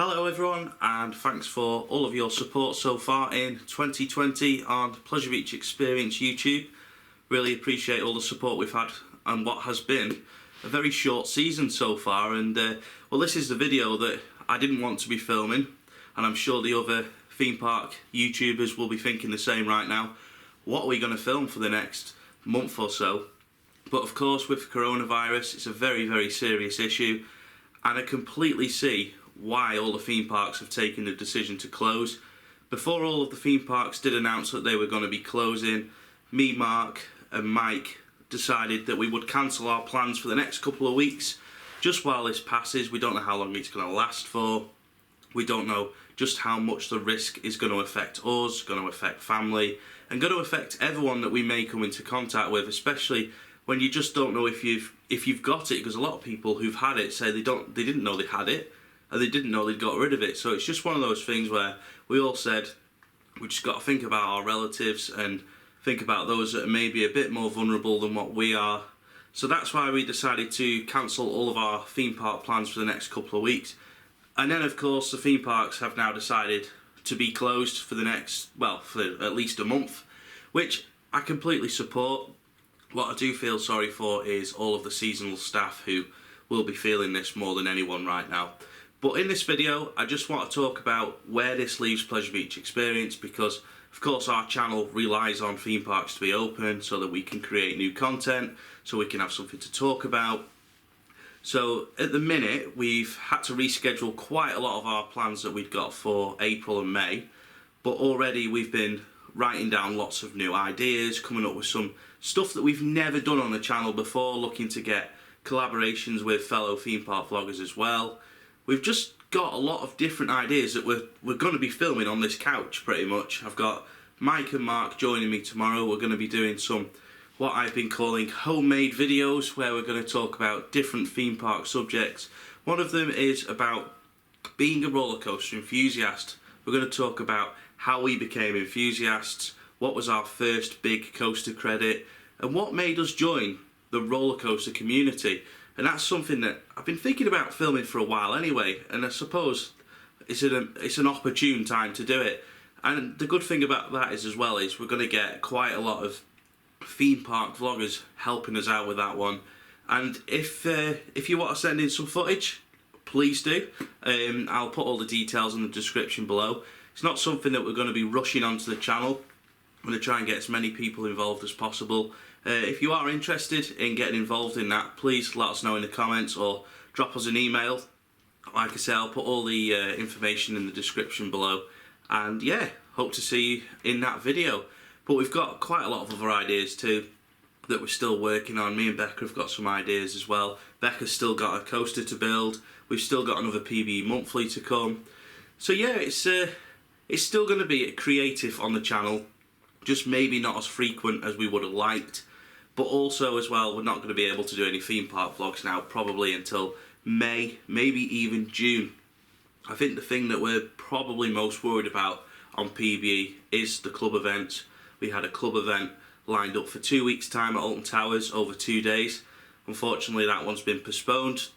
Hello everyone, and thanks for all of your support so far in 2020 on Pleasure Beach Experience YouTube. Really appreciate all the support we've had on what has been a very short season so far, and well, this is the video that I didn't want to be filming, and I'm sure the other theme park YouTubers will be thinking the same right now. What are we going to film for the next month or so? But of course, with coronavirus, it's a very serious issue, and I completely see why all the theme parks have taken the decision to close. Before all of the theme parks did announce that they were going to be closing, me, Mark and Mike decided that we would cancel our plans for the next couple of weeks just while this passes. We don't know how long it's going to last for. We don't know just how much the risk is going to affect us, going to affect family, and going to affect everyone that we may come into contact with, especially when you just don't know if you've got it, because a lot of people who've had it say they didn't know they had it, and they didn't know they'd got rid of it. So it's just one of those things where we all said we just got to think about our relatives and think about those that are maybe a bit more vulnerable than what we are. So that's why we decided to cancel all of our theme park plans for the next couple of weeks. And then of course the theme parks have now decided to be closed for the next, well, for at least a month, which I completely support. What I do feel sorry for is all of the seasonal staff who will be feeling this more than anyone right now. But in this video, I just want to talk about where this leaves Pleasure Beach Experience, because of course our channel relies on theme parks to be open so that we can create new content, so we can have something to talk about. So at the minute, we've had to reschedule quite a lot of our plans that we'd got for April and May, but already we've been writing down lots of new ideas, coming up with some stuff that we've never done on the channel before, looking to get collaborations with fellow theme park vloggers as well. We've just got a lot of different ideas that we're going to be filming on this couch pretty much. I've got Mike and Mark joining me tomorrow. We're going to be doing some what I've been calling homemade videos, where we're going to talk about different theme park subjects. One of them is about being a roller coaster enthusiast. We're going to talk about how we became enthusiasts, what was our first big coaster credit, and what made us join the roller coaster community. And that's something that I've been thinking about filming for a while anyway, and I suppose it's an opportune time to do it. And the good thing about that is, as well, is we're going to get quite a lot of theme park vloggers helping us out with that one. And if you want to send in some footage, please do. I'll put all the details in the description below. It's not something that we're going to be rushing onto the channel. I'm going to try and get as many people involved as possible. If you are interested in getting involved in that, please let us know in the comments or drop us an email. Like I say, I'll put all the information in the description below. And yeah, hope to see you in that video. But we've got quite a lot of other ideas too that we're still working on. Me and Becca have got some ideas as well. Becca's still got a coaster to build. We've still got another PB monthly to come. So yeah, it's still going to be creative on the channel, just maybe not as frequent as we would have liked. But also as well, we're not going to be able to do any theme park vlogs now, probably until May, maybe even June. I think the thing that we're probably most worried about on PBE is the club events. We had a club event lined up for 2 weeks' time at Alton Towers over 2 days. Unfortunately, that one's been postponed.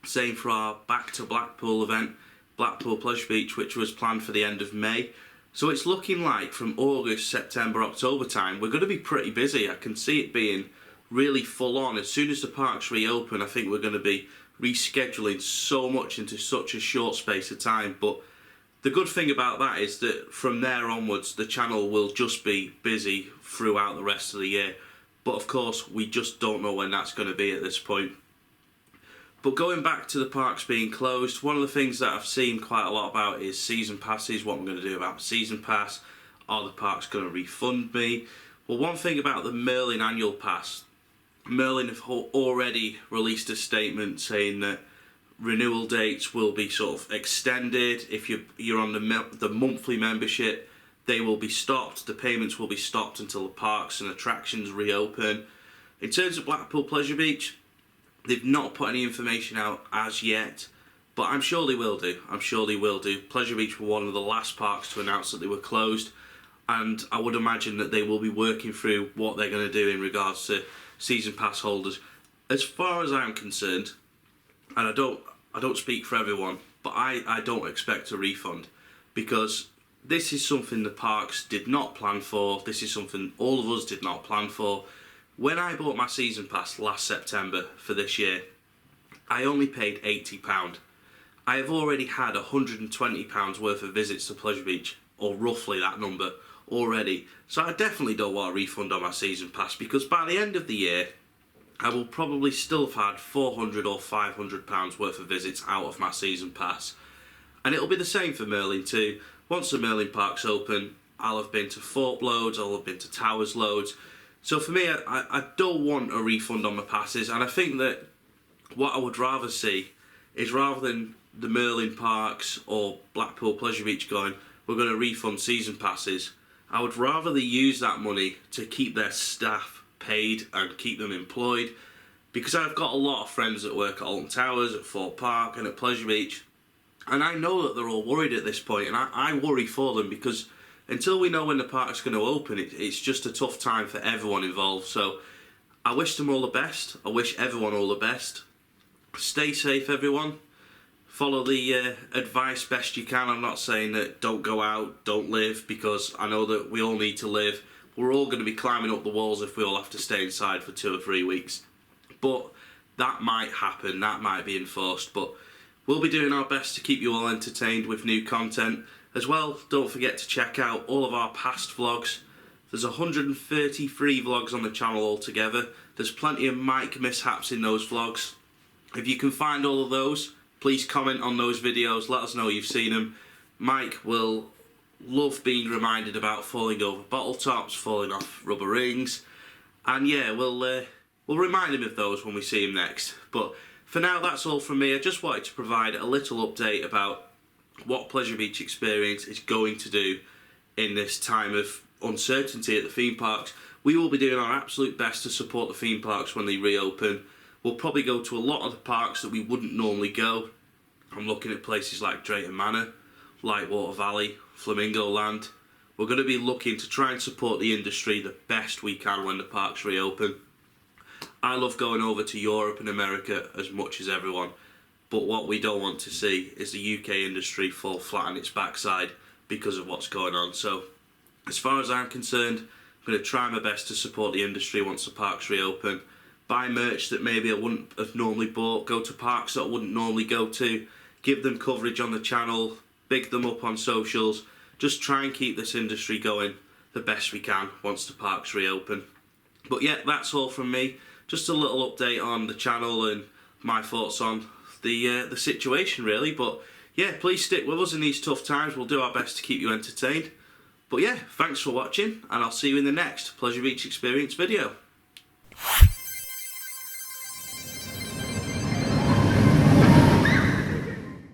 Same for our Back to Blackpool event, Blackpool Pleasure Beach, which was planned for the end of May. So it's looking like from August, September, October time, we're going to be pretty busy. I can see it being really full on. As soon as the parks reopen, I think we're going to be rescheduling so much into such a short space of time. But the good thing about that is that from there onwards, the channel will just be busy throughout the rest of the year. But of course, we just don't know when that's going to be at this point. But going back to the parks being closed, one of the things that I've seen quite a lot about is season passes. What I'm going to do about season pass. Are the parks going to refund me? Well, one thing about the Merlin annual pass, Merlin have already released a statement saying that renewal dates will be sort of extended. If you're on the monthly membership, they will be stopped. The payments will be stopped until the parks and attractions reopen. In terms of Blackpool Pleasure Beach, they've not put any information out as yet, but I'm sure they will do. I'm sure they will do. Pleasure Beach were one of the last parks to announce that they were closed, and I would imagine that they will be working through what they're going to do in regards to season pass holders. As far as I'm concerned, and I don't speak for everyone, but but I don't expect a refund, because this is something the parks did not plan for. This is something all of us did not plan for. When I bought my season pass last September for this year, I only paid £80. I have already had £120 worth of visits to Pleasure Beach, or roughly that number, already. So I definitely don't want a refund on my season pass, because by the end of the year, I will probably still have had £400 or £500 worth of visits out of my season pass. And it'll be the same for Merlin too. Once the Merlin Park's open, I'll have been to Fort loads, I'll have been to Towers loads. So for me, I don't want a refund on my passes, and I think that what I would rather see is, rather than the Merlin Parks or Blackpool Pleasure Beach going, we're going to refund season passes, I would rather they use that money to keep their staff paid and keep them employed, because I've got a lot of friends that work at Alton Towers, at Fort Park and at Pleasure Beach, and I know that they're all worried at this point, and I worry for them, because until we know when the park's going to open, it's just a tough time for everyone involved. So I wish them all the best. I wish everyone all the best. Stay safe, everyone. Follow the advice best you can. I'm not saying that don't go out, don't live, because I know that we all need to live. We're all going to be climbing up the walls if we all have to stay inside for 2 or 3 weeks. But that might happen, that might be enforced. But we'll be doing our best to keep you all entertained with new content. As well, don't forget to check out all of our past vlogs. There's 133 vlogs on the channel altogether. There's plenty of mic mishaps in those vlogs. If you can find all of those, please comment on those videos, let us know you've seen them. Mike will love being reminded about falling over bottle tops, falling off rubber rings, and yeah, we'll remind him of those when we see him next. But for now, that's all from me. I just wanted to provide a little update about what Pleasure Beach Experience is going to do in this time of uncertainty at the theme parks. We will be doing our absolute best to support the theme parks when they reopen. We'll probably go to a lot of the parks that we wouldn't normally go. I'm looking at places like Drayton Manor, Lightwater Valley, Flamingo Land. We're going to be looking to try and support the industry the best we can when the parks reopen. I love going over to Europe and America as much as everyone, but what we don't want to see is the UK industry fall flat on its backside because of what's going on. So as far as I'm concerned, I'm going to try my best to support the industry once the parks reopen. Buy merch that maybe I wouldn't have normally bought, go to parks that I wouldn't normally go to, give them coverage on the channel, big them up on socials, just try and keep this industry going the best we can once the parks reopen. But yeah, that's all from me. Just a little update on the channel and my thoughts on the situation really. But yeah, please stick with us in these tough times. We'll do our best to keep you entertained. But yeah, thanks for watching, and I'll see you in the next Pleasure Beach Experience video.